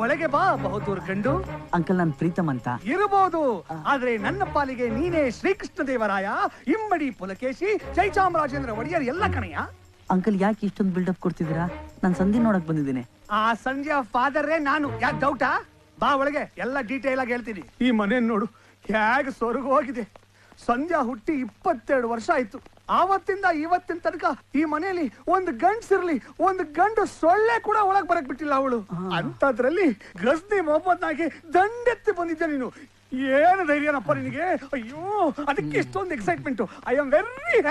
ಒಳಗೆ ಬಾ ಬಹುತೂರ್ ಕಂಡು. ಅಂಕಲ್ ನಾನು ಪ್ರೀತಮ್ ಅಂತ ಇರಬಹುದು, ಆದ್ರೆ ನನ್ನ ಪಾಲಿಗೆ ನೀನೇ ಶ್ರೀಕೃಷ್ಣ ದೇವರಾಯ, ಇಮ್ಮಡಿ ಪುಲಕೇಶಿ, ಜಯಚಾಮರಾಜೇಂದ್ರ ಒಡೆಯರ್ ಎಲ್ಲ ಕಣಯ್ಯ. ಅಂಕಲ್ ಯಾಕೆ ಇಷ್ಟೊಂದು ಬಿಲ್ಡಪ್ ಕೊಡ್ತಿದ್ದೀರಾ? ನಾನು ಸಂಧಿ ನೋಡಕ್ ಬಂದಿದ್ದೀನಿ. ಆ ಸಂಜೆ ಫಾದರೇ ನಾನು. ಯಾಕೆ ಡೌಟಾ? ಬಾ ಒಳಗೆ, ಎಲ್ಲ ಡೀಟೇಲ್ ಆಗಿ ಹೇಳ್ತೀನಿ. ಈ ಮನೆ ನೋಡು ಹೇಗೆ ಸ್ವರ್ಗ ಹೋಗಿದೆ. ಸಂಧ್ಯಾ ಹುಟ್ಟಿ 22 ವರ್ಷ ಆಯ್ತು. ಆವತ್ತಿಂದ ಇವತ್ತಿನ ತನಕ ಈ ಮನೆಯಲ್ಲಿ ಒಂದು ಗಂಡ್ಸಿರ್ಲಿ, ಒಂದು ಗಂಡು ಸೊಳ್ಳೆ ಕೂಡ ಒಳಗ್ ಬರಕ್ ಬಿಟ್ಟಿಲ್ಲ ಅವಳು. ಅಂತದ್ರಲ್ಲಿ ಗಸ್ನಿ ಮೊಹಮ್ಮದ್ನಾಗಿ ದಂಡೆತ್ತಿ ಬಂದಿದ್ದೆ ನೀನು. ಏನು ಧೈರ್ಯನಪ್ಪ ನಿನಗೆ? ಅಯ್ಯೋ, ಅದಕ್ಕೆ ಇಷ್ಟೊಂದು excitement. I am very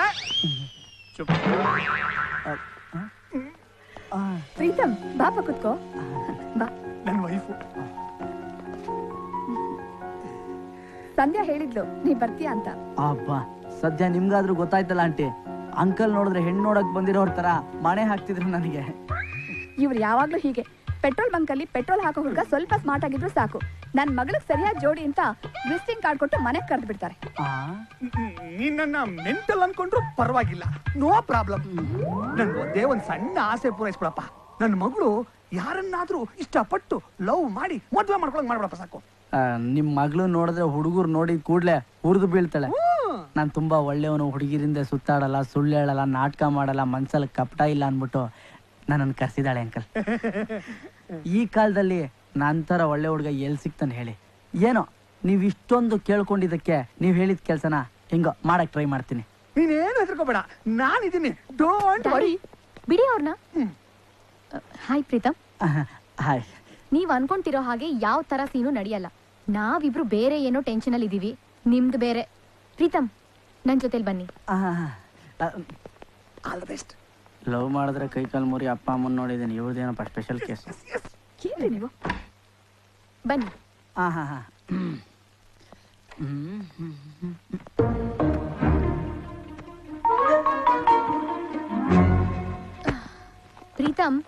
Pritam, ಬಾಪ ಕುತ್ಕೋ. ಬಾ. ನನ್ನ ವೈಫು ಸಂಧ್ಯಾ ಹೇಳಿದ್ಲು ನೀ ಬರ್ತೀಯ ಅಂತ. ಅಬ್ಬಾ, ಸದ್ಯ ನಿಮ್ಗಾದ್ರೂ ಗೊತ್ತಾಯ್ತಲ್ಲ ಆಂಟಿ. ಅಂಕಲ್ ನೋಡಿದ್ರೆ ಹೆಣ್ಣು ನೋಡಕ್ ಬಂದಿರೋರ್ ತರ ಮಣೆ ಹಾಕ್ತಿದ್ರು ನನಗೆ. ಇವ್ರು ಯಾವಾಗ್ಲೂ ಹೀಗೆ. ಪೆಟ್ರೋಲ್ ಬಂಕ್ ಅಲ್ಲಿ ಪೆಟ್ರೋಲ್ ಹಾಕೋ ಹುಡುಗ ಸ್ವಲ್ಪ ಸ್ಮಾರ್ಟ್ ಆಗಿದ್ರು ಸಾಕು, ನನ್ ಮಗಳಿಗೆ ಸರಿಯಾದ ಜೋಡಿ ಅಂತ ವಿಸಿಟಿಂಗ್ ಕಾರ್ಡ್ ಕೊಟ್ಟು ಮನೆಗೆ ಕರೆದು ಬಿಡ್ತಾರೆ. ನೀನ್ ನನ್ನ ಮೆಂಟಲ್ ಅನ್ಕೊಂಡ್ರು ಪರವಾಗಿಲ್ಲ, ನೋ ಪ್ರಾಬ್ಲಮ್. ನನ್ ಒಂದೇ ಒಂದ್ ಸಣ್ಣ ಆಸೆ ಪೂರೈಸ್ಕೊಳಪ್ಪ. ನನ್ನ ಮಗಳು ಯಾರನ್ನಾದ್ರೂ ಇಷ್ಟಪಟ್ಟು ಲವ್ ಮಾಡಿ ಮದ್ವೆ ಮಾಡ್ಕೊಳಂಗ್ ಮಾಡ್ಬಿಡಪ್ಪ ಸಾಕು. ನಿಮ್ ಮಗಳು ನೋಡಿದ್ರೆ ಹುಡುಗರು ನೋಡಿ ಕೂಡ್ಲೆ ಹುರಿದು ಬೀಳ್ತಾಳೆ. ನಾನ್ ತುಂಬಾ ಒಳ್ಳೆಯವನು, ಹುಡುಗಿರಿಂದ ಸುತ್ತಾಡಲ್ಲ, ಸುಳ್ಳು ಹೇಳಲ್ಲ, ನಾಟಕ ಮಾಡಲ್ಲ, ಮನ್ಸಲ್ಲಿ ಕಪಟ ಇಲ್ಲ ಅನ್ಬಿಟ್ಟು ನನ್ನನ್ನು ಕರ್ಸಿದಾಳೆ ಅಂಕಲ್. ಈ ಕಾಲದಲ್ಲಿ ನಂತರ ಒಳ್ಳೆ ಹುಡುಗ ಎಲ್ಲಿ ಸಿಗ್ತಾನೆ ಹೇಳಿ? ಏನೋ ನೀವ್ ಇಷ್ಟೊಂದು ಕೇಳ್ಕೊಂಡಿದ್ದಕ್ಕೆ ನೀವ್ ಹೇಳಿದ ಕೆಲ್ಸನ ಹೆಂಗೋ ಮಾಡಕ್ ಟ್ರೈ ಮಾಡ್ತೀನಿ. ನೀನೇನು ಹೆದರ್ಕೋಬೇಡ, ನಾನಿದ್ದೀನಿ. Don't worry. ಬಿಡಿ ಅವ್ರನ್ನ. ಹಾಯ್ ಪ್ರೀತಮ್. ಹಾಯ್. ನೀವ್ ಅನ್ಕೊಂತಿರೋ ಹಾಗೆ ಯಾವ ತರ ಸೀನು ನಡೆಯಲ್ಲ. ನಾವಿಬ್ರು ಬೇರೆ ಏನೋ ಟೆನ್ಷನ್ ಅಲ್ಲಿ ಇದೀವಿ, ನಿಮ್ದು ಬೇರೆ. ಪ್ರೀತಮ್, ನನ್ ಜೊತೆಲಿ ಬನ್ನಿ. All the best. ಲವ್ ಮಾಡಿದ್ರೆ ಕೈ ಕಾಲು ಮುರಿ ಅಪ್ಪ ಅಮ್ಮನ ನೋಡಿದ್ದೀನಿ. ಇವ್ರದೇನಪ್ಪ ಸ್ಪೆಷಲ್ ಕೇಸ್. ಏನ್ರಿ ನೀವು? ಬನ್ನಿ. ಪ್ರೀತಮ್,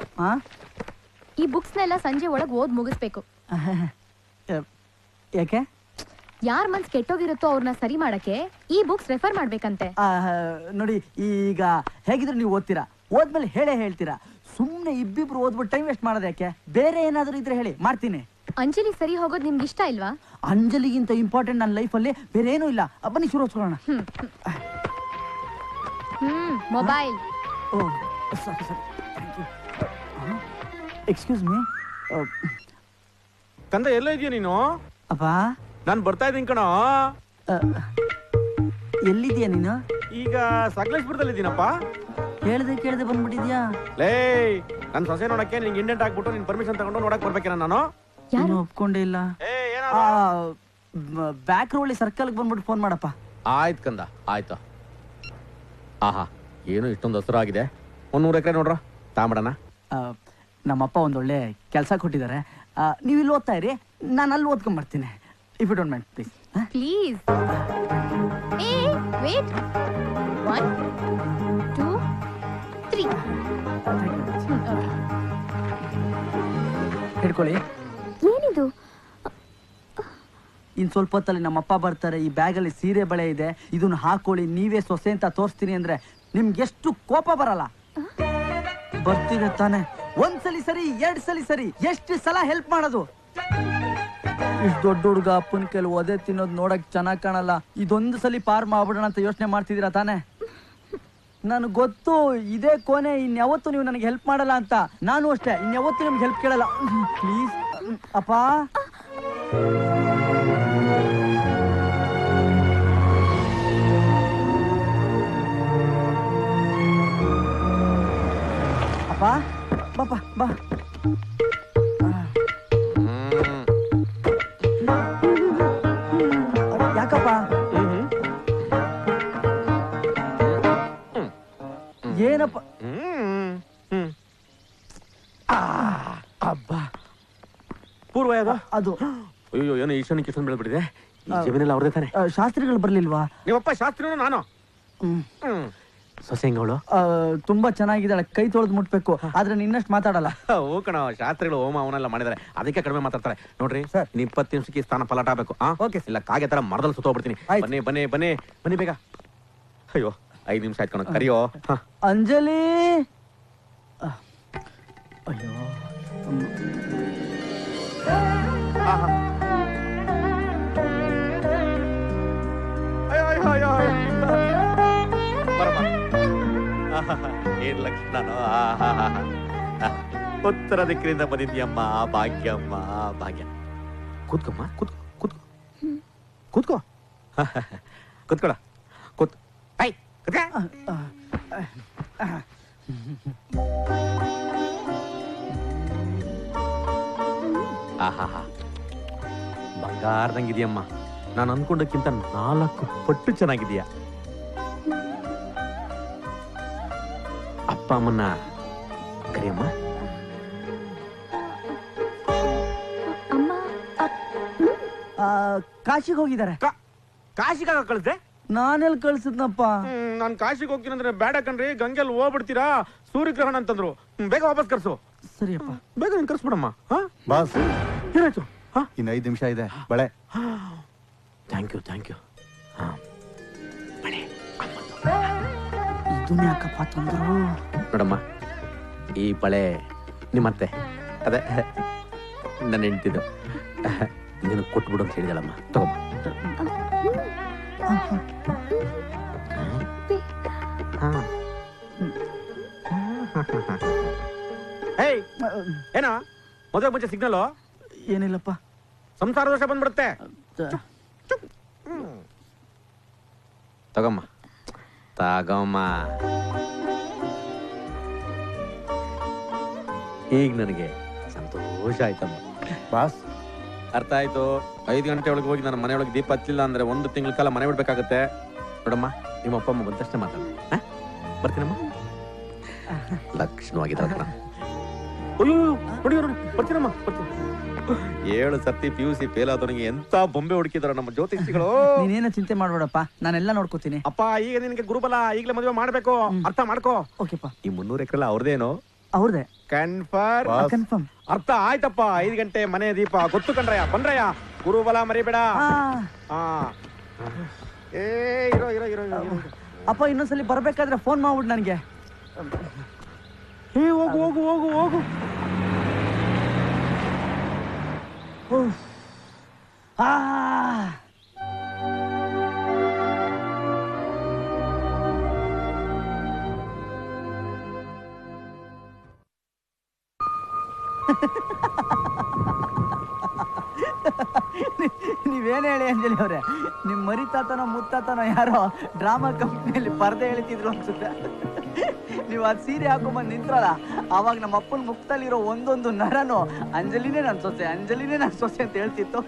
ಈ ಬುಕ್ಸ್ನೆಲ್ಲ ಸಂಜೆ ಒಳಗ್ ಓದ್ ಮುಗಿಸ್ಬೇಕು. ಯಾಕೆ? ಯಾರ್ ಮನ್ಸ್ ಕೆಟ್ಟೋಗಿರುತ್ತೋ ಅವ್ರನ್ನ ಸರಿ ಮಾಡಕ್ಕೆ ಈ ಬುಕ್ಸ್ ರೆಫರ್ ಮಾಡ್ಬೇಕಂತೆ. ನೋಡಿ, ಈಗ ಹೇಗಿದ್ರು ನೀವು ಓದ್ತೀರಾ, ಓದ್ಮೇಲೆ ಹೇಳೇ ಹೇಳ್ತೀರಾ. ಸುಮ್ನೆ ಇಬ್ಬಿಬ್ರು ಓದ್ಬಿಟ್ಟು ಟೈಮ್ ವೇಸ್ಟ್ ಮಾಡೋದು ಯಾಕೆ? ಬೇರೆ ಏನಾದ್ರು ಇದ್ರೆ ಹೇಳಿ, ಮಾಡ್ತೀನಿ. ಅಂಜಲಿ ಸರಿ ಹೋಗೋದು ನಿಮ್ಗೆ ಇಷ್ಟ ಇಲ್ವಾ? ಅಂಜಲಿಗಿಂತ ಇಂಪಾರ್ಟೆಂಟ್ ನನ್ನ ಲೈಫಲ್ಲಿ ಬೇರೆ ಏನೂ ಇಲ್ಲ. ಬನ್ನಿ ಶುರು ಹಚ್ಕೊಳ್ಳೋಣ. Mobile. Sorry thank you. Excuse me. ಕಂದ ಎಲ್ಲ ಇದೆಯಾ ನೀನು? ಅಪ್ಪ, ನಾನು ಬರ್ತಾ ಇದ್ದೀನಿ ಕಣೋ. ಎಲ್ಲಿದ್ಯಾ ನೀನು? ಈಗ ಸಕಲೇಶ್ಪುರದಲ್ಲಿ ಇದ್ದೀನಪ್ಪ. ಕೇಳ್ದೆ ಬಂದ್ಬಿಟ್ಟಿದ್ಯಾ? ಲೇ, ನನ್ನ ಸೊಸೆ ನೋಡಕ್ಕೆ ನಿಂಗೆ ಇಂಡೆಂಟ್ ಆಗ್ಬಿಟ್ಟು ನಿನ್ ಪರ್ಮಿಷನ್ ತಗೊಂಡು ನೋಡಕ್ ಬರ್ಬೇಕೇನ ನಾನು? ಯಾರು ಒಪ್ಕೊಂಡೇ ಇಲ್ಲ. ಬ್ಯಾಕ್ ರೋಡ್ ಸರ್ಕಲ್ಗೆ ಬಂದ್ಬಿಟ್ಟು ಫೋನ್ ಮಾಡಪ್ಪ. ಆಯ್ತು ಕಂದ, ಆಯ್ತು. ಆಹಾ, ಏನು ಇಷ್ಟೊಂದು ಹಸಿರಾಗಿದೆ. 100 ಎಕರೆ ನೋಡ್ರ ತಾಂಬಡಣ. ನಮ್ಮಪ್ಪ ಒಂದೊಳ್ಳೆ ಕೆಲಸ ಕೊಟ್ಟಿದ್ದಾರೆ. ನೀವು ಇಲ್ಲಿ ಓದ್ತಾ ಇರಿ, ನಾನು ಅಲ್ಲಿ ಓದ್ಕೊಂಡ್ಬರ್ತೀನಿ. If you don't mind please. Please. ಏ ವೇಟ್. 1 2 3. ಹಿಡ್ಕೊಳ್ಳಿ. ಏನಿದು? ಇನ್ ಸ್ವಲ್ಪ ಹೊತ್ತಲ್ಲಿ ನಮ್ಮಪ್ಪ ಬರ್ತಾರೆ. ಈ ಬ್ಯಾಗಲ್ಲಿ ಸೀರೆ ಬಳೆ ಇದೆ, ಇದನ್ನ ಹಾಕೊಳ್ಳಿ, ನೀವೇ ಸೊಸೆ ಅಂತ ತೋರಿಸ್ತೀನಿ ಅಂದ್ರೆ ನಿಮ್ಗೆ ಎಷ್ಟು ಕೋಪ ಬರಲ್ಲ? ಬರ್ತಿದೆ ತಾನೆ? ಒಂದ್ಸಲಿ ಸರಿ, 2 ಸಲ ಸರಿ, ಎಷ್ಟು ಸಲ ಹೆಲ್ಪ್ ಮಾಡೋದು? ಇಷ್ಟು ದೊಡ್ಡ ಹುಡುಗ ಅಪ್ಪನ ಕೈಲಿ ಒದೆ ತಿನ್ನೋದು ನೋಡಕ್ ಚೆನ್ನಾಗ್ ಕಾಣಲ್ಲ. ಇದೊಂದು ಸಲ ಪಾರ್ ಮಾಡ್ಬಿಡೋಣ ಅಂತ ಯೋಚನೆ ಮಾಡ್ತಿದ್ದೀರಾ ತಾನೆ? ನನಗೆ ಗೊತ್ತು, ಇದೇ ಕೋನೆ, ಇನ್ಯಾವತ್ತು ನೀವು ನನಗೆ ಹೆಲ್ಪ್ ಮಾಡಲ್ಲ ಅಂತ. ನಾನು ಅಷ್ಟೇ, ಇನ್ಯಾವತ್ತು ನಿಮ್ಗೆ ಹೆಲ್ಪ್ ಕೇಳಲ್ಲ. ಪ್ಲೀಸ್ ಅಪ್ಪ. ಅಪ್ಪ ಬಾಪ ಬಾ. ಯಾಕಪ್ಪ? ಏನಪ್ಪ? ಅಬ್ಬಾ, ಪೂರ್ವ ಯಾವ್ದು? ಅದು ಅಯ್ಯೋ, ಏನೋ ಈಶಾನ್ಯ ಕಿಶನ್ ಬೆಳೆದ್ಬಿಟ್ಟಿದೆ. ಈ ಜಮೀನೆಲ್ಲ ಅವ್ರದೇ ತಾನೆ? ಶಾಸ್ತ್ರಿಗಳು ಬರ್ಲಿಲ್ವಾ? ನೀವಪ್ಪ ಶಾಸ್ತ್ರಿನೂ ನಾನು. ಸೊಸೆ ಹೆಂಗವಳು? ತುಂಬಾ ಚೆನ್ನಾಗಿದ್ದಾಳೆ. ಕೈ ತೊಳೆದು ಮುಟ್ಬೇಕು, ಆದ್ರೆ ನಿನ್ನಷ್ಟು ಮಾತಾಡಲ್ಲ. ಓ ಕಣ, ಶಾಸ್ತ್ರಿಗಳು ಹೋಮ ಅವನೆಲ್ಲ ಮಾಡಿದಾರೆ, ಅದಕ್ಕೆ ಕಡಿಮೆ ಮಾತಾಡ್ತಾರೆ. ನೋಡ್ರಿ, ಸರ್, 20 ನಿಮಿಷಕ್ಕೆ ಸ್ಥಾನ ಪಲಾಟ ಆಗ್ಬೇಕು. ಓಕೆ. ಇಲ್ಲ ಕಾಗೆ ತರ ಮರದಲ್ಲಿ ಸುತ್ತೋಗ್ಬಿಡ್ತೀನಿ. ಬನ್ನಿ ಬನ್ನಿ ಬನ್ನಿ ಬನ್ನಿ ಬೇಗ. ಅಯ್ಯೋ, 5 ನಿಮಿಷ ಆಯ್ತು ಕಣ, ಕರಿಯೋ. ಅಂಜಲಿ. ಅಯ್ಯೋ, ಏನ್ ಲಕ್ಷಣನೋ ಉತ್ತರ ದಿಕ್ಕಿನಿಂದ ಬಂದಿದ್ಯಮ್ಮ ಭಾಗ್ಯಮ್ಮ ಭಾಗ್ಯ. ಕೂತ್ಕೊಮ್ಮ ಕೂತ್ಕೋ ಕೂತ್ಕೋ ಕೂತ್ಕೋ ಕೂತ್ಕೊಳ ಕೂತ್ ಐ ಕೂತ್ಕ. ಆಹಾ ಬಂಗಾರದಂಗಿದೆಯಮ್ಮ. ನಾನು ಅನ್ಕೊಂಡಕ್ಕಿಂತ 4 ಪಟ್ಟು ಚೆನ್ನಾಗಿದೆಯಾ. ಅಪ್ಪ ಅಮ್ಮನ್ನ ಕರಿಯಮ್ಮ. ಕಾಶಿಗೆ ಹೋಗಿದ್ದಾರೆ. ಕಾಶಿಗಾಗ ಕಳಿಸ್ದೆ? ನಾನೆಲ್ಲಿ ಕಳ್ಸಿದ್ನಪ್ಪ? ನಾನು ಕಾಶಿಗೆ ಹೋಗ್ತೀನಿ ಅಂದ್ರೆ ಬೇಡ ಕಣ್ರಿ, ಗಂಗೆಲ್ ಹೋಗ್ಬಿಡ್ತೀರಾ, ಸೂರ್ಯಗ್ರಹಣ ಅಂತಂದ್ರು. ಬೇಗ ವಾಪಸ್ ಕರ್ಸು. ಸರಿಯಪ್ಪ, ಬೇಗ ನೀನ್ ಕರ್ಸ್ಬಿಡಮ್ಮ. ಬಾಸ್ ಏನಾಯ್ತು? ಇನ್ನು 5 ನಿಮಿಷ ಇದೆ. ಬಳೆ. Thank you thank you. ಇದನ್ನ ಯಾಕಪ್ಪ ತಂದ್ರು? ನೋಡಮ್ಮ, ಈ ಬಳೆ ನಿಮ್ಮತ್ತೆ, ಅದೇ ನನ್ನ ಹೆಂಡ್ತಿದ್ದು, ನೀನು ಕೊಟ್ಬಿಡು ಅಂತ ಹೇಳಿದಳಮ್ಮ. ತಗೊಮ್ಮ. ಹೇಯ್, ಏನೋ ಮದುವೆ ಮುಂಚೆ ಸಿಗ್ನಲ್ಲು? ಏನಿಲ್ಲಪ್ಪ, ಸಂಸಾರ ದೋಷ ಬಂದ್ಬಿಡುತ್ತೆ. ತಗೊಮ್ಮ ತಗೊಮ್ಮ. ಈಗ ನನಗೆ ಸಂತೋಷ ಆಯ್ತಮ್ಮ. ಬಾಸ್ ಅರ್ಥ ಆಯ್ತು. 5 ಗಂಟೆ ಒಳಗೆ ಹೋಗಿ ನನ್ನ ಮನೆಯೊಳಗೆ ದೀಪ ಹಚ್ಚಲಿಲ್ಲ ಅಂದ್ರೆ 1 ತಿಂಗಳ ಕಾಲ ಮನೆ ಬಿಡ್ಬೇಕಾಗತ್ತೆ. ನೋಡಮ್ಮ, ನಿಮ್ಮ ಅಪ್ಪ ಅಮ್ಮ ಬಂದ ತಕ್ಷಣ ಮಾತಾಡ. ಬರ್ತೀನಮ್ಮ. ಲಕ್ಷಣವಾಗಿದ್ದಾಳ. ಅಯ್ಯೋ ನೋಡಿ ನೋಡಿ, ಬರ್ತೀನಮ್ಮ ಬರ್ತೀನಿ. 7 ಸರ್ತಿ PUC ಫೇಲ್ ಆದವನಿಗೆ ಎಂತ ಬೊಂಬೆ ಹುಡುಕಿದಾರ ನಮ್ಮ ಜ್ಯೋತಿಷಿಗಳು. ನೀನೇನು ಚಿಂತೆ ಮಾಡ್ಬೇಡಪ್ಪ, ನಾನೆಲ್ಲ ನೋಡ್ಕೋತೀನಿ. ಅಪ್ಪ ಈಗ ನಿನಗೆ ಗುರುಬಲ, ಈಗಲೇ ಮದುವೆ ಮಾಡ್ಬೇಕು, ಅರ್ಥ ಮಾಡ್ಕೋ. ಓಕೆಪ್ಪ. ಈ 300 ಎಕರೆ ಅವ್ರದೇನು? ಅವ್ರದೇ. ಕನ್ಫರ್ಮ್. ಕನ್ಫರ್ಮ್. ಅರ್ಥ ಆಯ್ತಪ್ಪ. 5 ಗಂಟೆ ಮನೆ ದೀಪ ಗೊತ್ತು ಕಣ್ರಯ್ಯ. ಬನ್ರಯ್ಯ, ಗುರುಬಲ ಮರಿಬೇಡ. ಏ ಇರೋ ಇರೋ ಇರೋ ಇರೋ. ಅಪ್ಪ ಇನ್ನೊಂದ್ಸಲಿ ಬರ್ಬೇಕಾದ್ರೆ ಫೋನ್ ಮಾಡ್ಬಿಡು ನನಗೆ. ಏ ಹೋಗು ಹೋಗು ಹೋಗು ಹೋಗು. ನೀವೇನು ಹೇಳಿ ಅಂಜಲಿ ಅವ್ರೆ, ನಿಮ್ ಮರಿತಾತನೋ ಮುತ್ತಾತನೋ ಯಾರೋ ಡ್ರಾಮಾ ಕಂಪ್ನಿಯಲ್ಲಿ ಪರ್ದೆ ಎಳಿತಿದ್ರು ಅನ್ಸುತ್ತೆ. ನೀವು ಅದ್ ಸೀರೆ ಹಾಕೊಂಬಂದು ನಿಂತ್ರಲ್ಲ, ಅವಾಗ ನಮ್ಮ ಅಪ್ಪನ ಮುಖದಲ್ಲಿರೋ ಒಂದೊಂದು ನರನು ಅಂಜಲಿನೇ ನನ್ ಸೊಸೆ, ಅಂಜಲಿನೇ ನನ್ ಸೊಸೆ ಅಂತ ಹೇಳ್ತಿತ್ತು.